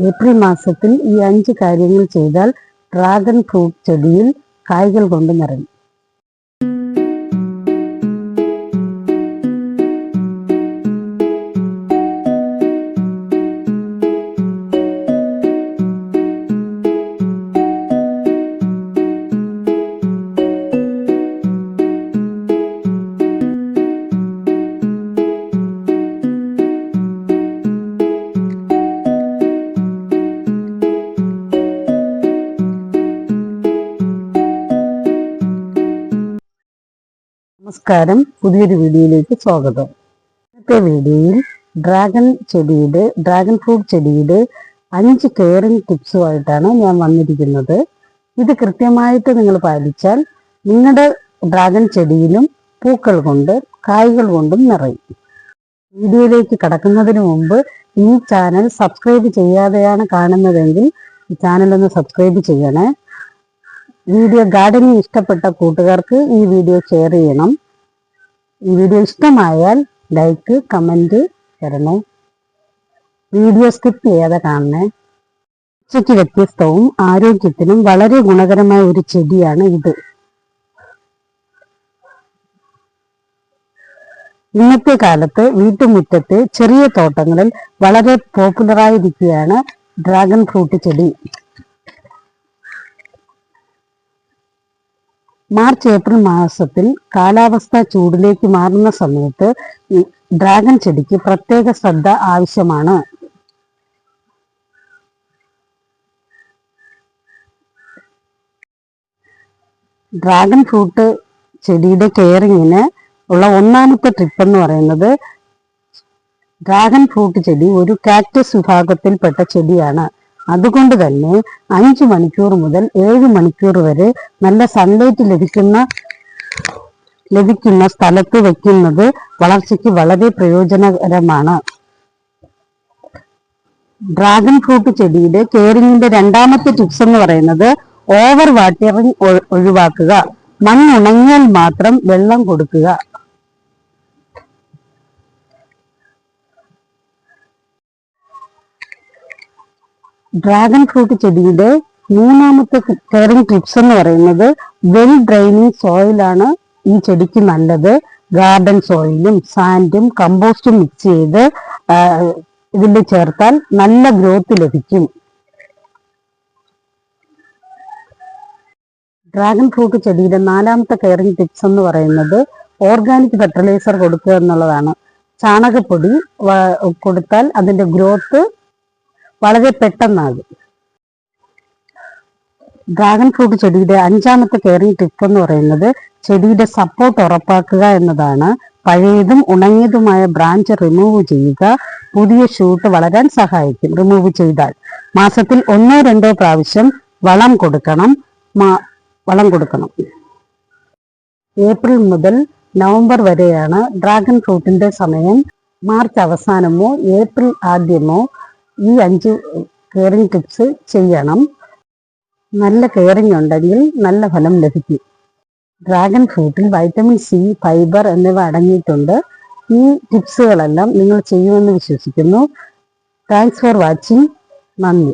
April മാസത്തിൽ ഈ 5 കാര്യങ്ങൾ ചെയ്താൽ ഡ്രാഗൺ ഫ്രൂട്ട് ചെടിയിൽ കായ്കൾ കൊണ്ട് നിറയും. നമസ്കാരം, പുതിയൊരു വീഡിയോയിലേക്ക് സ്വാഗതം. ഇന്നത്തെ വീഡിയോയിൽ ഡ്രാഗൺ ഫ്രൂട്ട് ചെടിയുടെ 5 കെയറിംഗ് ടിപ്സുമായിട്ടാണ് ഞാൻ വന്നിരിക്കുന്നത്. ഇത് കൃത്യമായിട്ട് നിങ്ങൾ പാലിച്ചാൽ നിങ്ങളുടെ ഡ്രാഗൺ ചെടിയിലും പൂക്കൾ കൊണ്ട് കായ്കൾ കൊണ്ടും നിറയും. വീഡിയോയിലേക്ക് കടക്കുന്നതിന് മുമ്പ് ഈ ചാനൽ സബ്സ്ക്രൈബ് ചെയ്യാതെയാണ് കാണുന്നതെങ്കിൽ ഈ ചാനൽ ഒന്ന് സബ്സ്ക്രൈബ് ചെയ്യണേ. വീഡിയോ ഗാർഡനിങ് ഇഷ്ടപ്പെട്ട കൂട്ടുകാർക്ക് ഈ വീഡിയോ ഷെയർ ചെയ്യണം. ഈ വീഡിയോ ഇഷ്ടമായാൽ ലൈക്ക് കമന്റ് തരണേ. വീഡിയോ സ്കിപ്പ് ചെയ്യാതെ കാണണേ. ഉച്ചയ്ക്ക് വ്യത്യസ്തവും ആരോഗ്യത്തിനും വളരെ ഗുണകരമായ ഒരു ചെടിയാണ് ഇത്. ഇന്നത്തെ കാലത്ത് വീട്ടുമുറ്റത്തെ ചെറിയ തോട്ടങ്ങളിൽ വളരെ പോപ്പുലറായിരിക്കുകയാണ് ഡ്രാഗൺ ഫ്രൂട്ട് ചെടി. മാർച്ച് ഏപ്രിൽ മാസത്തിൽ കാലാവസ്ഥ ചൂടിലേക്ക് മാറുന്ന സമയത്ത് ഡ്രാഗൺ ചെടിക്ക് പ്രത്യേക ശ്രദ്ധ ആവശ്യമാണ്. ഡ്രാഗൺ ഫ്രൂട്ട് ചെടിയുടെ കെയറിങ്ങിന് ഉള്ള ഒന്നാമത്തെ ടിപ്പ് എന്ന് പറയുന്നത്, ഡ്രാഗൺ ഫ്രൂട്ട് ചെടി ഒരു കാക്ടസ് വിഭാഗത്തിൽപ്പെട്ട ചെടിയാണ്. അതുകൊണ്ട് തന്നെ 5 മണിക്കൂർ മുതൽ 7 മണിക്കൂർ വരെ നല്ല സൺലൈറ്റ് ലഭിക്കുന്ന സ്ഥലത്ത് വെക്കുന്നത് വളർച്ചയ്ക്ക് വളരെ പ്രയോജനകരമാണ്. ഡ്രാഗൺ ഫ്രൂട്ട് ചെടിയുടെ കെയറിങ്ങിന്റെ രണ്ടാമത്തെ ടിപ്സ് എന്ന് പറയുന്നത് ഓവർ വാട്ടറിങ് ഒഴിവാക്കുക. മണ്ണുണങ്ങിയാൽ മാത്രം വെള്ളം കൊടുക്കുക. ഡ്രാഗൺ ഫ്രൂട്ട് ചെടിയുടെ മൂന്നാമത്തെ കെയറിംഗ് ടിപ്സ് എന്ന് പറയുന്നത് വെൽ ഡ്രെയിനിങ് സോയിലാണ് ഈ ചെടിക്ക് നല്ലത്. ഗാർഡൻ സോയിലും സാൻഡും കമ്പോസ്റ്റും മിക്സ് ചെയ്ത് ഇതിൽ ചേർത്താൽ നല്ല ഗ്രോത്ത് ലഭിക്കും. ഡ്രാഗൺ ഫ്രൂട്ട് ചെടിയുടെ നാലാമത്തെ കെയറിംഗ് ടിപ്സ് എന്ന് പറയുന്നത് ഓർഗാനിക് ഫെർട്ടിലൈസർ കൊടുക്കുക എന്നുള്ളതാണ്. ചാണകപ്പൊടി കൊടുത്താൽ അതിന്റെ ഗ്രോത്ത് വളരെ പെട്ടെന്നാകും. ഡ്രാഗൺ ഫ്രൂട്ട് ചെടിയുടെ 5ാമത്തെ കെയറിംഗ് ടിപ്പ് എന്ന് പറയുന്നത് ചെടിയുടെ സപ്പോർട്ട് ഉറപ്പാക്കുക എന്നതാണ്. പഴയതും ഉണങ്ങിയതുമായ ബ്രാഞ്ച് റിമൂവ് ചെയ്യുക. പുതിയ ഷൂട്ട് വളരാൻ സഹായിക്കും റിമൂവ് ചെയ്താൽ. മാസത്തിൽ 1-2 പ്രാവശ്യം വളം കൊടുക്കണം. ഏപ്രിൽ മുതൽ നവംബർ വരെയാണ് ഡ്രാഗൺ ഫ്രൂട്ടിന്റെ സമയം. മാർച്ച് അവസാനമോ ഏപ്രിൽ ആദ്യമോ ഈ 5 കെയറിംഗ് ടിപ്സ് ചെയ്യണം. നല്ല കെയറിംഗ് ഉണ്ടെങ്കിൽ നല്ല ഫലം ലഭിക്കും. ഡ്രാഗൺ ഫ്രൂട്ടിൽ വൈറ്റമിൻ സി, ഫൈബർ എന്നിവ അടങ്ങിയിട്ടുണ്ട്. ഈ ടിപ്സുകളെല്ലാം നിങ്ങൾ ചെയ്യുമെന്ന് വിശ്വസിക്കുന്നു. Thanks for watching. നന്ദി.